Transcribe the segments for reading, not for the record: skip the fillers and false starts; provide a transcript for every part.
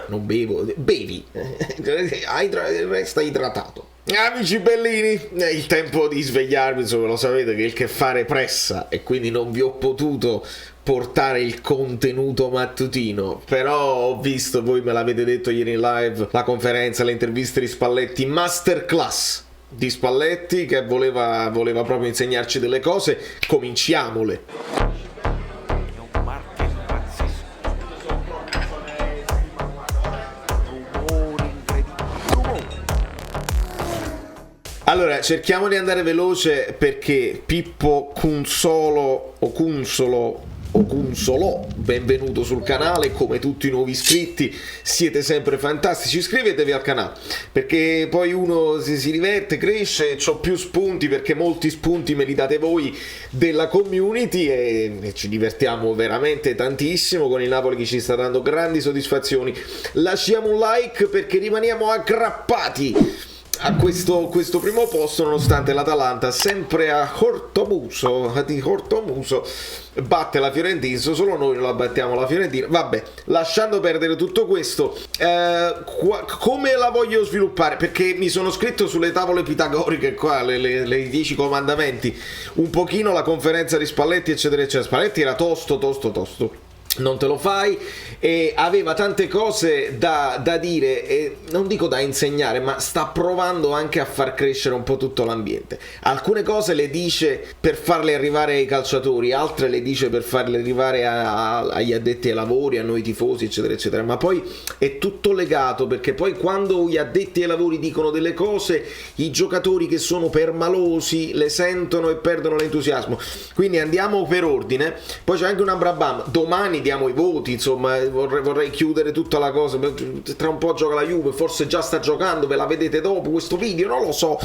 non bevo, bevi, resta idratato. Amici bellini, è il tempo di svegliarmi, insomma lo sapete che il che fare pressa e quindi non vi ho potuto portare il contenuto mattutino, però ho visto, voi me l'avete detto ieri in live, la conferenza, le interviste di Spalletti, masterclass di Spalletti che voleva proprio insegnarci delle cose, cominciamole. Allora, cerchiamo di andare veloce perché Pippo Cunsolo, benvenuto sul canale, come tutti i nuovi iscritti, siete sempre fantastici, iscrivetevi al canale, perché poi uno si diverte, cresce, c'ho più spunti, perché molti spunti me li date voi della community e ci divertiamo veramente tantissimo con il Napoli che ci sta dando grandi soddisfazioni. Lasciamo un like perché rimaniamo aggrappati a questo primo posto, nonostante l'Atalanta sempre a Ortomuso batte la Fiorentina. Solo noi non la battiamo la Fiorentina. Vabbè, lasciando perdere tutto questo, come la voglio sviluppare? Perché mi sono scritto sulle tavole pitagoriche qua le 10 comandamenti, un pochino la conferenza di Spalletti eccetera eccetera. Spalletti era tosto, non te lo fai, e aveva tante cose da dire, e non dico da insegnare, ma sta provando anche a far crescere un po' tutto l'ambiente. Alcune cose le dice per farle arrivare ai calciatori, altre le dice per farle arrivare agli addetti ai lavori, a noi tifosi eccetera eccetera, ma poi è tutto legato, perché poi quando gli addetti ai lavori dicono delle cose, i giocatori che sono permalosi le sentono e perdono l'entusiasmo. Quindi andiamo per ordine. Poi c'è anche una brabam, domani diamo i voti, insomma vorrei chiudere tutta la cosa. Tra un po' gioca la Juve, forse già sta giocando, ve la vedete dopo questo video, non lo so.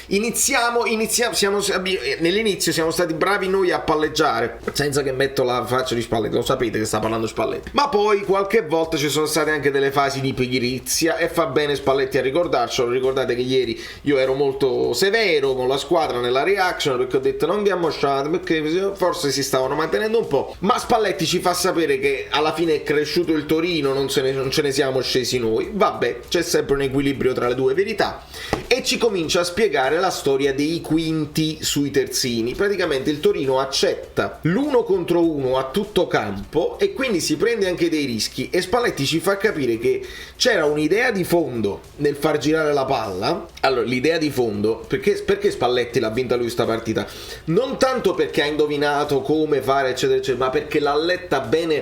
Iniziamo, nell'inizio siamo stati bravi noi a palleggiare, senza che metto la faccia di Spalletti, lo sapete che sta parlando Spalletti, ma poi qualche volta ci sono state anche delle fasi di pigrizia e fa bene Spalletti a ricordarcelo. Ricordate che ieri io ero molto severo con la squadra nella reaction, perché ho detto non vi ammosciate, perché forse si stavano mantenendo un po', ma Spalletti ci fa sapere che alla fine è cresciuto il Torino, non ce ne siamo scesi noi. Vabbè, c'è sempre un equilibrio tra le due verità, e ci comincia a spiegare la storia dei quinti sui terzini. Praticamente il Torino accetta l'1 contro 1 a tutto campo e quindi si prende anche dei rischi, e Spalletti ci fa capire che c'era un'idea di fondo nel far girare la palla. Allora, l'idea di fondo, perché Spalletti l'ha vinta lui sta partita? Non tanto perché ha indovinato come fare eccetera eccetera, ma perché l'ha letta bene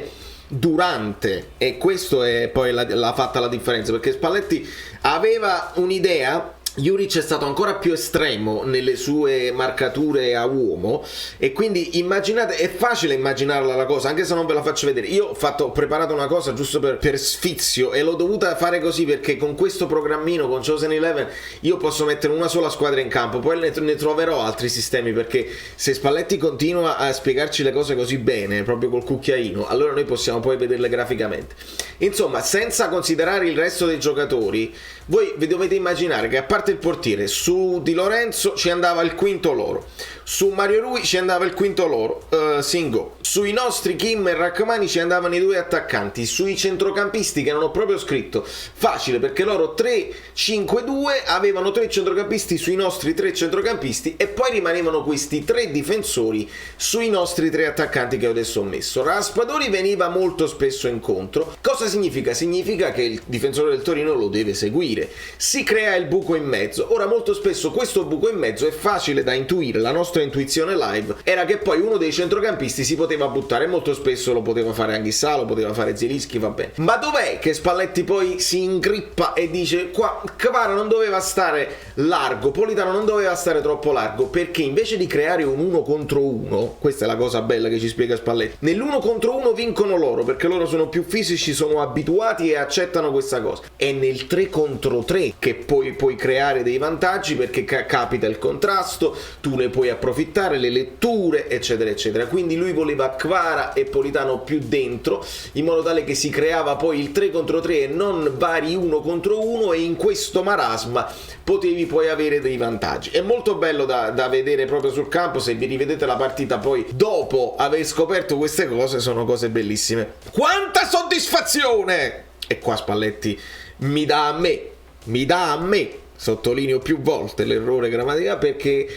durante, e questo è poi l'ha fatta la differenza, perché Spalletti aveva un'idea. Juric è stato ancora più estremo nelle sue marcature a uomo, e quindi immaginate, è facile immaginarla la cosa, anche se non ve la faccio vedere. Io ho preparato una cosa giusto per sfizio, e l'ho dovuta fare così perché con questo programmino, con Chosen Eleven, io posso mettere una sola squadra in campo, poi ne troverò altri sistemi, perché se Spalletti continua a spiegarci le cose così bene, proprio col cucchiaino, allora noi possiamo poi vederle graficamente. Insomma, senza considerare il resto dei giocatori, voi vi dovete immaginare che a parte il portiere, su Di Lorenzo ci andava il quinto loro, su Mario Rui ci andava il quinto loro, Singo, sui nostri Kim e Rachmani ci andavano i due attaccanti, sui centrocampisti, che non ho proprio scritto, facile perché loro 3-5-2 avevano 3 centrocampisti sui nostri 3 centrocampisti, e poi rimanevano questi 3 difensori sui nostri 3 attaccanti che adesso ho messo. Raspadori veniva molto spesso incontro. Cosa significa? Significa che il difensore del Torino lo deve seguire, si crea il buco in mezzo. Ora, molto spesso questo buco in mezzo è facile da intuire, la nostra intuizione live era che poi uno dei centrocampisti si poteva buttare, molto spesso lo poteva fare Anghissà, lo poteva fare Zielinski, va bene. Ma dov'è che Spalletti poi si ingrippa e dice qua Kvara non doveva stare largo, Politano non doveva stare troppo largo, perché invece di creare un 1 contro 1, questa è la cosa bella che ci spiega Spalletti, nell'1 contro 1 vincono loro, perché loro sono più fisici, sono abituati e accettano questa cosa. È nel 3 contro 3 che poi puoi creare dei vantaggi, perché capita il contrasto, tu ne puoi approfittare, le letture eccetera eccetera. Quindi lui voleva Kvara e Politano più dentro, in modo tale che si creava poi il 3 contro 3 e non vari 1 contro 1, e in questo marasma potevi poi avere dei vantaggi. È molto bello da vedere proprio sul campo, se vi rivedete la partita poi dopo aver scoperto queste cose, sono cose bellissime. Quanta soddisfazione! e qua Spalletti mi dà a me, sottolineo più volte l'errore grammaticale, perché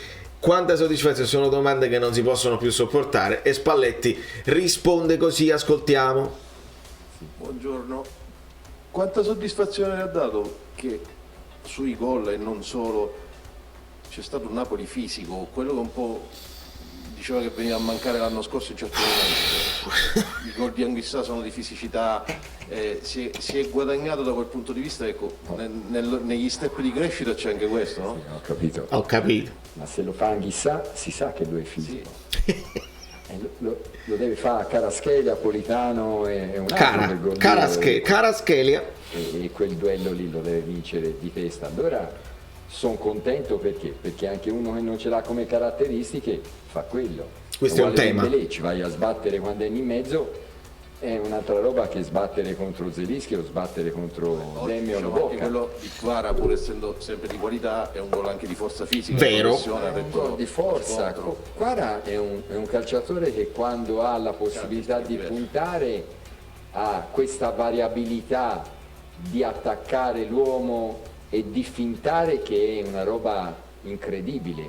quanta soddisfazione, sono domande che non si possono più sopportare, e Spalletti risponde così, ascoltiamo. Buongiorno, quanta soddisfazione le ha dato che sui gol e non solo c'è stato un Napoli fisico, quello che un po' diceva che veniva a mancare l'anno scorso in certi momenti. I gol di Anguissa sono di fisicità, si è guadagnato da quel punto di vista, ecco, negli step di crescita c'è anche questo, no? Sì, Ho capito. Ma se lo fa Anguissa si sa che lui è fisico. Sì. Lo deve fare a Kvaratskhelia, Politano e un altro Kvaratskhelia. E quel duello lì lo deve vincere di testa. Allora sono contento perché anche uno che non ce l'ha come caratteristiche fa quello. Questo è un tema. Dembélé, ci vai a sbattere quando è in mezzo, è un'altra roba che sbattere contro Zelinski o sbattere contro Demi o Diciamo Bocca. anche quello di Kvara, pur essendo sempre di qualità, è un gol anche di forza fisica. Vero. È un gol di forza. Kvara è un calciatore che quando ha la possibilità di puntare ha questa variabilità di attaccare l'uomo e di fintare, che è una roba incredibile,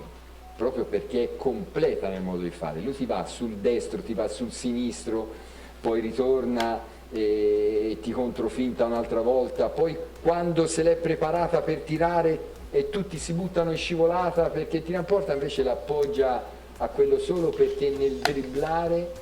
proprio perché è completa nel modo di fare. Lui ti va sul destro, ti va sul sinistro, poi ritorna e ti controfinta un'altra volta, poi quando se l'è preparata per tirare e tutti si buttano in scivolata perché tira in porta, invece l'appoggia a quello solo, perché nel dribblare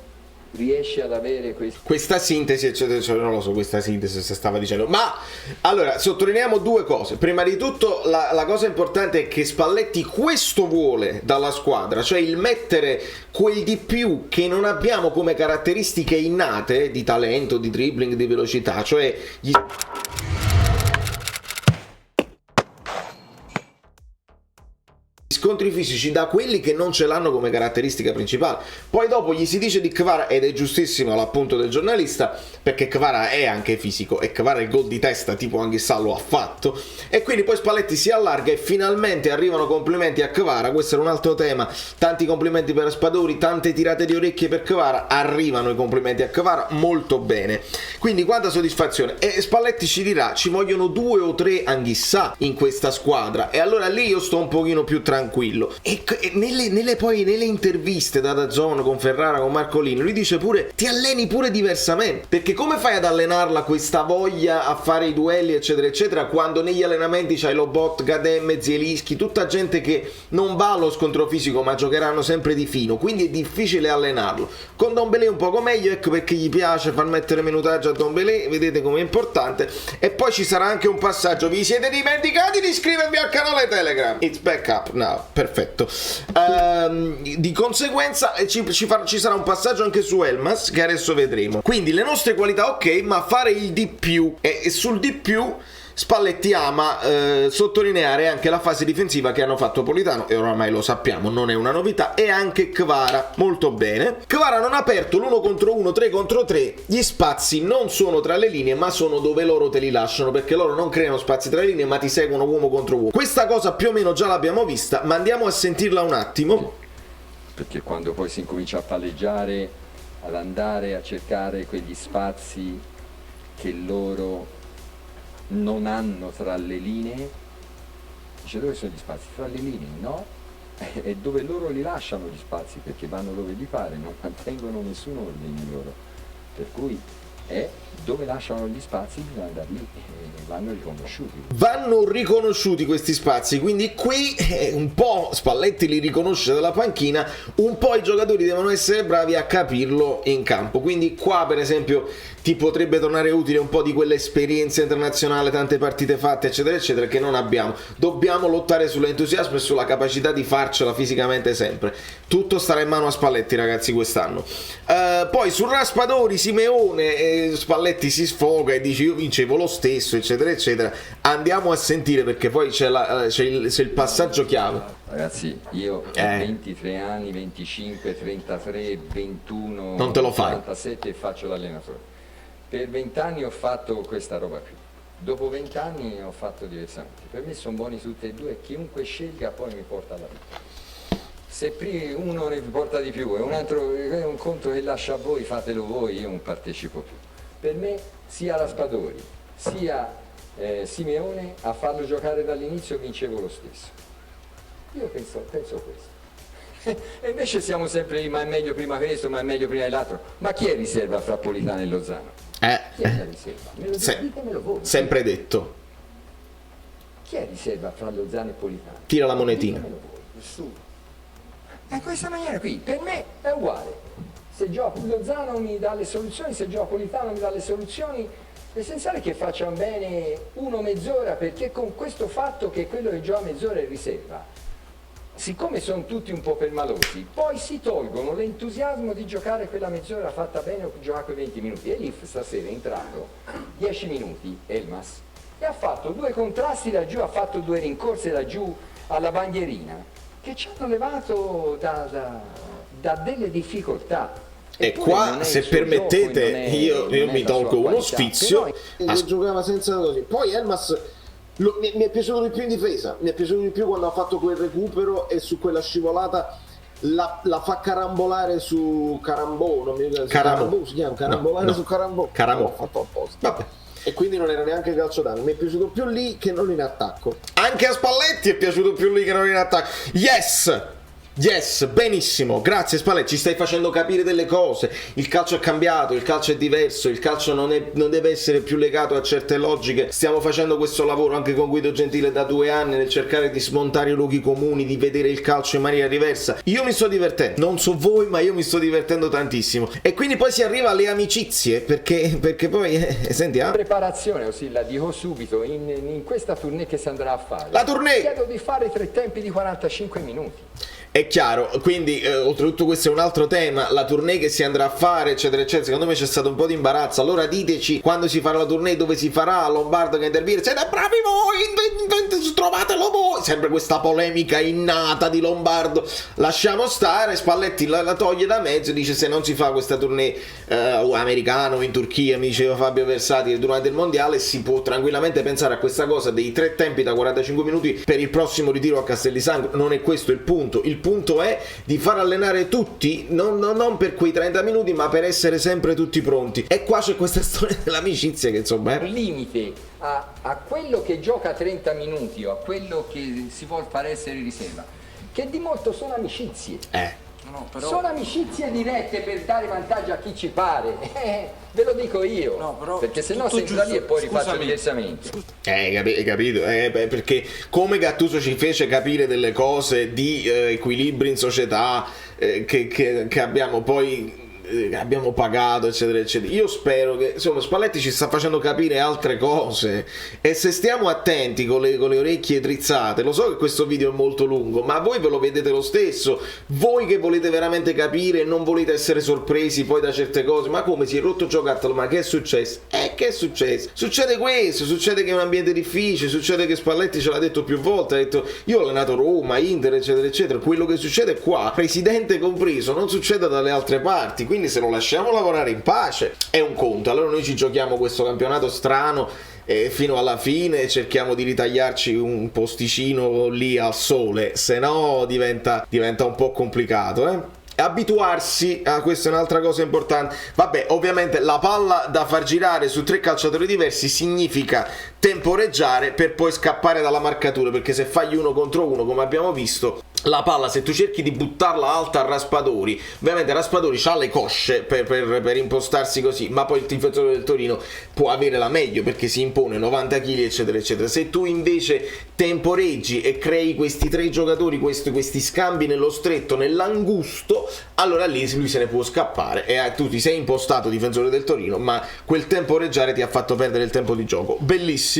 riesce ad avere questa sintesi, eccetera, eccetera. Non lo so, questa sintesi se stava dicendo, ma allora sottolineiamo due cose. Prima di tutto la cosa importante è che Spalletti questo vuole dalla squadra, cioè il mettere quel di più che non abbiamo come caratteristiche innate di talento, di dribbling, di velocità, cioè gli scontri fisici da quelli che non ce l'hanno come caratteristica principale. Poi dopo gli si dice di Kvara, ed è giustissimo l'appunto del giornalista, perché Kvara è anche fisico e Kvara il gol di testa tipo Anguissa lo ha fatto, e quindi poi Spalletti si allarga e finalmente arrivano complimenti a Kvara. Questo era un altro tema, tanti complimenti per Spadori, tante tirate di orecchie per Kvara, arrivano i complimenti a Kvara, molto bene, quindi quanta soddisfazione. E Spalletti ci dirà ci vogliono 2 o 3 Anguissa in questa squadra, e allora lì io sto un pochino più tranquillo. E nelle interviste da DAZN con Ferrara, con Marcolini, lui dice pure ti alleni pure diversamente, perché come fai ad allenarla questa voglia a fare i duelli eccetera eccetera quando negli allenamenti c'hai Lobot, Gadem, Zielinski, tutta gente che non va allo scontro fisico ma giocheranno sempre di fino, quindi è difficile allenarlo. Con Dombele un poco meglio, ecco perché gli piace far mettere minutaggio a Dombele, vedete com'è importante. E poi ci sarà anche un passaggio, vi siete dimenticati di iscrivervi al canale Telegram, it's back up now. Perfetto. Di conseguenza ci sarà un passaggio anche su Elmas che adesso vedremo. Quindi le nostre qualità ok, ma fare il di più, e sul di più Spalletti ama sottolineare anche la fase difensiva che hanno fatto Politano, e oramai lo sappiamo, non è una novità, e anche Kvara, molto bene. Kvara non ha aperto l'1 contro 1, 3 contro 3, gli spazi non sono tra le linee ma sono dove loro te li lasciano, perché loro non creano spazi tra le linee ma ti seguono uomo contro uomo. Questa cosa più o meno già l'abbiamo vista, ma andiamo a sentirla un attimo. Perché quando poi si incomincia a palleggiare, ad andare a cercare quegli spazi che loro non hanno tra le linee, dice dove sono gli spazi? Tra le linee, no? E dove loro li lasciano gli spazi, perché vanno dove gli pare, non mantengono nessun ordine loro, per cui è dove lasciano gli spazi bisogna andare lì, e vanno riconosciuti questi spazi, quindi qui un po' Spalletti li riconosce dalla panchina, un po' i giocatori devono essere bravi a capirlo in campo, quindi qua per esempio ti potrebbe tornare utile un po' di quell'esperienza internazionale, tante partite fatte eccetera eccetera che non abbiamo. Dobbiamo lottare sull'entusiasmo e sulla capacità di farcela fisicamente sempre. Tutto starà in mano a Spalletti, ragazzi, quest'anno. Poi sul Raspadori, Simeone, Spalletti si sfoga e dice io vincevo lo stesso eccetera eccetera. Andiamo a sentire, perché poi c'è il passaggio chiave. Ragazzi, io ho 23 anni, 25, 33, 21, non te lo fai. 47 e faccio l'allenatore. Per 20 anni ho fatto questa roba qui, dopo 20 anni ho fatto diversamente. Per me sono buoni tutti e due, chiunque scelga poi mi porta alla vita. Se prima uno ne porta di più e un altro è un conto che lascia a voi, fatelo voi, io non partecipo più. Per me sia Raspadori, sia Simeone a farlo giocare dall'inizio vincevo lo stesso. Io penso questo. E invece siamo sempre lì, ma è meglio prima questo, ma è meglio prima dell'altro. Ma chi è riserva fra Politano e Lozano? Chi è la riserva? Me lo ditemelo voi. Sempre detto. Chi è riserva fra Lozano e Politano? Tira la monetina. Ditemelo voi, nessuno. In questa maniera qui, per me è uguale. Se gioco Lozano mi dà le soluzioni, se gioco Politano mi dà le soluzioni. L'essenziale è che facciano bene uno mezz'ora, perché con questo fatto che quello che gioca mezz'ora è riserva, siccome sono tutti un po' permalosi, poi si tolgono l'entusiasmo di giocare quella mezz'ora fatta bene o giocare quei 20 minuti. E Elif stasera è entrato 10 minuti, Elmas, e ha fatto 2 contrasti laggiù, ha fatto 2 rincorse laggiù alla bandierina, che ci hanno levato da delle difficoltà. E qua, se permettete, io mi tolgo uno sfizio. Giocava senza così. Poi Elmas mi è piaciuto di più in difesa, mi è piaciuto di più quando ha fatto quel recupero e su quella scivolata la fa carambolare su Carambò, non mi ricordo se Carambò si chiama, carambolare no. Su Carambò. Carambò. L'ho fatto apposta. Vabbè. E quindi non era neanche calcio d'angolo, mi è piaciuto più lì che non in attacco. Anche a Spalletti è piaciuto più lì che non in attacco. Yes, benissimo, grazie Spalletti, ci stai facendo capire delle cose. Il calcio è cambiato, il calcio è diverso, il calcio non deve essere più legato a certe logiche. Stiamo facendo questo lavoro anche con Guido Gentile da 2 anni nel cercare di smontare i luoghi comuni, di vedere il calcio in maniera diversa. Io mi sto divertendo, non so voi, ma io mi sto divertendo tantissimo. E quindi poi si arriva alle amicizie, perché poi sentiamo. Preparazione, Osilla, dico subito, in questa tournée che si andrà a fare. La tournée! Chiedo di fare 3 tempi di 45 minuti. È chiaro, quindi oltretutto questo è un altro tema, la tournée che si andrà a fare eccetera eccetera. Secondo me c'è stato un po' di imbarazzo, allora diteci quando si farà la tournée, dove si farà. Lombardo che interviene, siete bravi voi, trovatelo voi, sempre questa polemica innata di Lombardo. Lasciamo stare, Spalletti la toglie da mezzo, dice se non si fa questa tournée americano in Turchia, mi diceva Fabio Versati durante il mondiale, si può tranquillamente pensare a questa cosa dei 3 tempi da 45 minuti per il prossimo ritiro a Castellisangro. Non è questo il punto. Il punto è di far allenare tutti, non per quei 30 minuti, ma per essere sempre tutti pronti. E qua c'è questa storia dell'amicizia che insomma è limite a quello che gioca 30 minuti o a quello che si vuol fare essere riserva, che di molto sono amicizie. No, però... Sono amicizie dirette per dare vantaggio a chi ci pare, ve lo dico io, no, però perché sennò si entra lì e poi rifaccio diversamente. Hai capito? Perché come Gattuso ci fece capire delle cose di equilibri in società che abbiamo poi abbiamo pagato eccetera eccetera. Io spero che insomma Spalletti ci sta facendo capire altre cose, e se stiamo attenti con le orecchie drizzate, lo so che questo video è molto lungo, ma voi ve lo vedete lo stesso, voi che volete veramente capire e non volete essere sorpresi poi da certe cose. Ma come si è rotto giocattolo, ma che è successo? Che è successo? Succede questo, succede che è un ambiente difficile, succede che Spalletti ce l'ha detto più volte, ha detto io ho allenato Roma, Inter eccetera eccetera. Quello che succede qua, presidente compreso, non succede dalle altre parti, quindi se lo lasciamo lavorare in pace è un conto. Allora noi ci giochiamo questo campionato strano fino alla fine, cerchiamo di ritagliarci un posticino lì al sole, se no diventa un po' complicato, Abituarsi a questa è un'altra cosa importante. Vabbè, ovviamente la palla da far girare su 3 calciatori diversi significa temporeggiare per poi scappare dalla marcatura, perché se fai 1 contro 1 come abbiamo visto, la palla, se tu cerchi di buttarla alta a Raspadori, ovviamente Raspadori ha le cosce per impostarsi così, ma poi il difensore del Torino può avere la meglio perché si impone 90 kg eccetera eccetera. Se tu invece temporeggi e crei questi 3 giocatori, questi scambi nello stretto, nell'angusto, allora lì lui se ne può scappare e tu ti sei impostato difensore del Torino, ma quel temporeggiare ti ha fatto perdere il tempo di gioco. Bellissimo.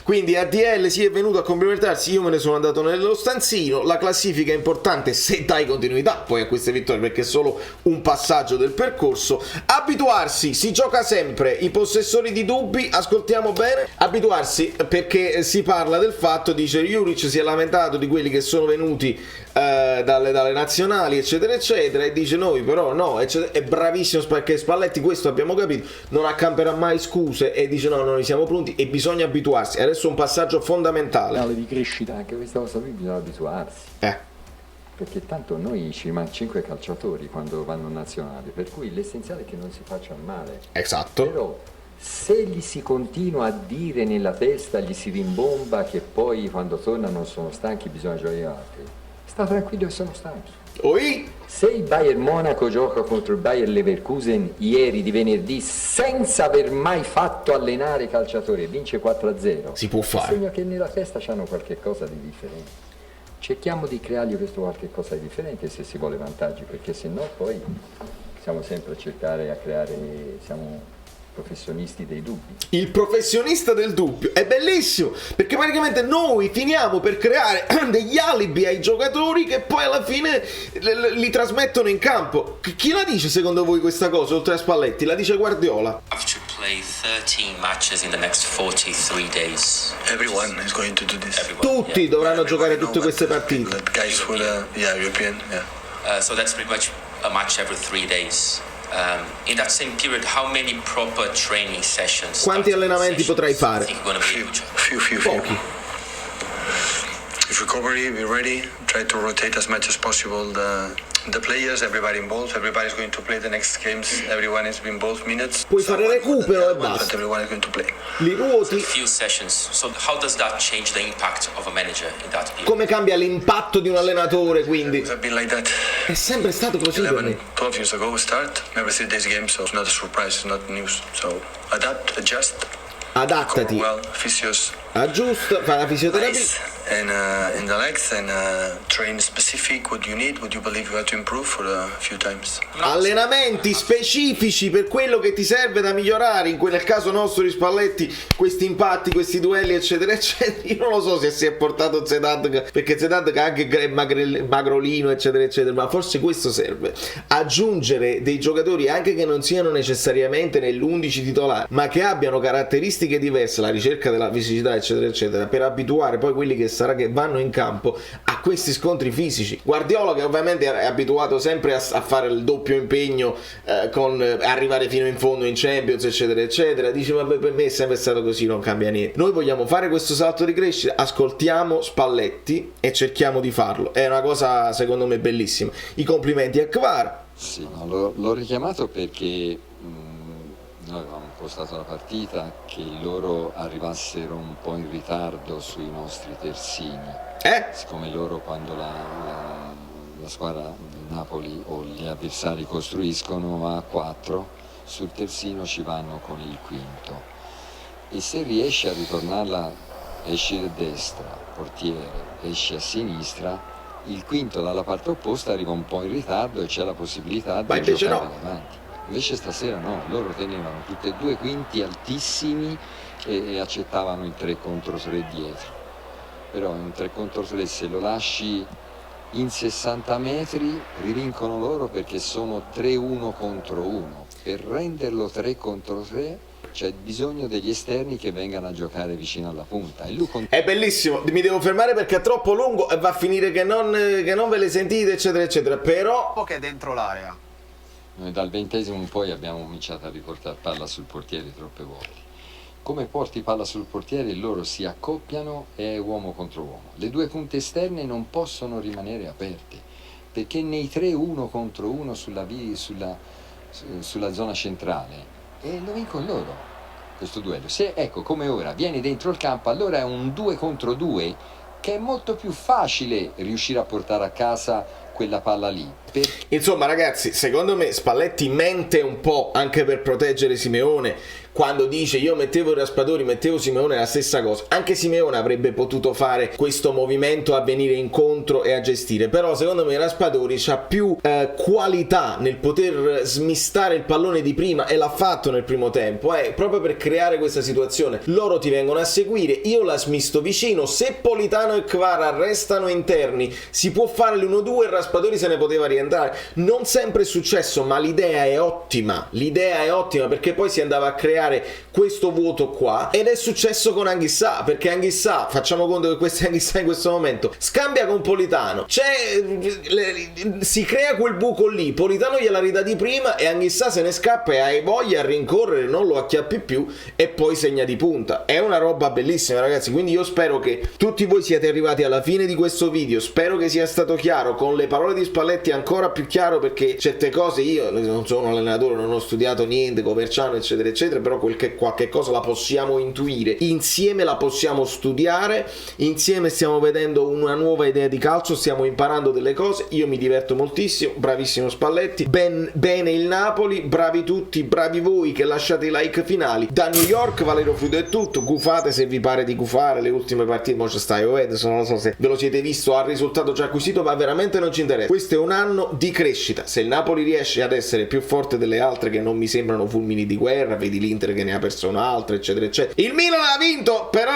Quindi ADL si è venuto a complimentarsi, io me ne sono andato nello stanzino. La classifica è importante se dai continuità poi a queste vittorie, perché è solo un passaggio del percorso. Abituarsi, si gioca sempre. I possessori di dubbi, ascoltiamo bene, abituarsi, perché si parla del fatto, dice Juric si è lamentato di quelli che sono venuti dalle nazionali eccetera eccetera, e dice noi però no eccetera. È bravissimo perché Spalletti, questo abbiamo capito, non accamperà mai scuse e dice no, noi siamo pronti e bisogna abituarsi. Adesso è un passaggio fondamentale Di crescita, anche questa cosa qui bisogna abituarsi, perché tanto noi ci rimangono 5 calciatori quando vanno in nazionale, per cui l'essenziale è che non si faccia male. Esatto. Però Se gli si continua a dire nella testa, gli si rimbomba che poi quando tornano sono stanchi, bisogna giocare altri, sta tranquillo che sono stanchi. Oi? Se il Bayern Monaco gioca contro il Bayer Leverkusen ieri di venerdì senza aver mai fatto allenare i calciatori e vince 4-0, si può fare. Segno che nella testa c'hanno qualche cosa di differente. Cerchiamo di creargli questo qualche cosa di differente se si vuole vantaggi, perché se no poi siamo sempre a cercare, a creare, siamo professionisti dei dubbi. Il professionista del dubbio è bellissimo, perché praticamente noi finiamo per creare degli alibi ai giocatori che poi alla fine li trasmettono in campo. Chi la dice secondo voi questa cosa oltre a Spalletti? La dice Guardiola. Play 13 matches in the next 43 days. Everyone is going to do this. Tutti dovranno giocare tutte queste partite. Guys with European, so that's pretty much a match every 3 days. In that same period, how many proper training sessions? Quanti allenamenti potrai fare? Few. Pochi. If recovery, be ready. Try to rotate as much as possible the players, everybody involved. Everybody's going to play the next games. Everyone is involved minutes. Puoi fare recupero e But basta. everyone is going to play. Li ruoti. Few sessions. So how does that change the impact of a manager in that period? Come cambia l'impatto di un allenatore, quindi? It's been like that. È sempre stato così per 11, me. 12 years ago, start every 3 days game, so it's not a surprise, it's not news. So adapt, adjust, Adattati, well, physios, aggiusta, fai la fisioterapia. nice, and in the legs, and train specific what you need, what you believe you have to improve for a few times. Allenamenti specifici per quello che ti serve da migliorare, nel caso nostro di Spalletti, questi impatti, questi duelli eccetera eccetera. Io non lo so se si è portato Zedad, perché Zedad che anche è magrolino eccetera eccetera, ma forse questo serve, aggiungere dei giocatori anche che non siano necessariamente nell'11 titolare, ma che abbiano caratteristiche diverse, la ricerca della fisicità eccetera eccetera, per abituare poi quelli che vanno in campo a questi scontri fisici. Guardiola, che ovviamente è abituato sempre a fare il doppio impegno, con arrivare fino in fondo in Champions eccetera eccetera, dice vabbè, per me è sempre stato così, non cambia niente. Noi vogliamo fare questo salto di crescita, ascoltiamo Spalletti e cerchiamo di farlo. È una cosa secondo me bellissima. I complimenti a Kvara. Sì, no, l'ho richiamato perché noi avevamo impostato la partita che loro arrivassero un po' in ritardo sui nostri terzini. Siccome loro, quando la squadra del Napoli o gli avversari costruiscono a 4, sul terzino ci vanno con il quinto. E se riesci a ritornarla, esci a destra, portiere, esci a sinistra, il quinto dalla parte opposta arriva un po' in ritardo e c'è la possibilità di giocare davanti. Invece stasera no, loro tenevano tutti e due i quinti altissimi e accettavano il 3 contro 3 dietro. Però un 3 contro 3 se lo lasci in 60 metri rivincono loro, perché sono 3-1 contro 1. Per renderlo 3 contro 3 c'è bisogno degli esterni che vengano a giocare vicino alla punta. E lui è bellissimo, mi devo fermare perché è troppo lungo e va a finire che non ve le sentite eccetera eccetera, però che è dentro l'area. Noi dal 20° in poi abbiamo cominciato a riportare palla sul portiere troppe volte. Come porti palla sul portiere, loro si accoppiano e è uomo contro uomo. Le due punte esterne non possono rimanere aperte, perché nei 3-1 contro 1 sulla zona centrale lo vincono loro questo duello. Se, ecco, come ora vieni dentro il campo, allora è un 2 contro 2 che è molto più facile riuscire a portare a casa quella palla lì. Insomma ragazzi, secondo me Spalletti mente un po' anche per proteggere Simeone quando dice io mettevo i Raspadori, mettevo Simeone, la stessa cosa. Anche Simeone avrebbe potuto fare questo movimento a venire incontro e a gestire, però secondo me Raspadori ha più qualità nel poter smistare il pallone di prima, e l'ha fatto nel primo tempo, proprio per creare questa situazione. Loro ti vengono a seguire, io la smisto vicino, se Politano e Kvara restano interni si può fare l'1-2 e Raspadori se ne poteva rientrare. Non sempre è successo, ma l'idea è ottima perché poi si andava a creare questo vuoto qua, ed è successo con Anghissà, perché Anghissà, facciamo conto che questo è Anghissà in questo momento, scambia con Politano, si crea quel buco lì, Politano gliela ridà di prima e Anghissà se ne scappa e hai voglia a rincorrere, non lo acchiappi più e poi segna di punta. È una roba bellissima ragazzi, quindi io spero che tutti voi siate arrivati alla fine di questo video, spero che sia stato chiaro, con le parole di Spalletti ancora più chiaro, perché certe cose io non sono un allenatore, non ho studiato niente, Coverciano eccetera eccetera, però però qualche cosa la possiamo intuire, insieme la possiamo studiare, insieme stiamo vedendo una nuova idea di calcio, stiamo imparando delle cose, io mi diverto moltissimo, bravissimo Spalletti, bene il Napoli, bravi tutti, bravi voi che lasciate i like finali. Da New York Valerio Fluido è tutto, gufate se vi pare di gufare, le ultime partite, mo c'è sta non lo so se ve lo siete visto al risultato già acquisito, ma veramente non ci interessa. Questo è un anno di crescita, se il Napoli riesce ad essere più forte delle altre che non mi sembrano fulmini di guerra, vedi l'Inter che ne ha perso un'altra, eccetera eccetera. Il Milan ha vinto, però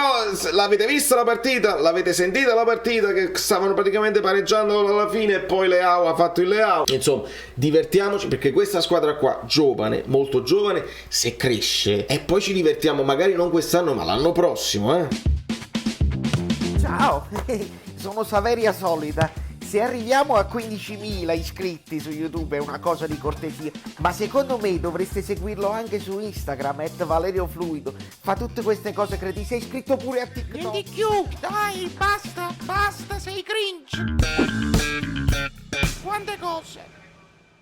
l'avete vista la partita? L'avete sentita la partita che stavano praticamente pareggiando alla fine e poi Leao ha fatto il Leao? Insomma, divertiamoci perché questa squadra qua, giovane, molto giovane, se cresce e poi ci divertiamo magari non quest'anno ma l'anno prossimo, Ciao, sono Saveria Solida. Se arriviamo a 15.000 iscritti su YouTube è una cosa di cortesia, ma secondo me dovreste seguirlo anche su Instagram, @ValerioFluido. Fa tutte queste cose, credi? Sei iscritto pure a TikTok? Non di più, dai, basta, sei cringe. Quante cose.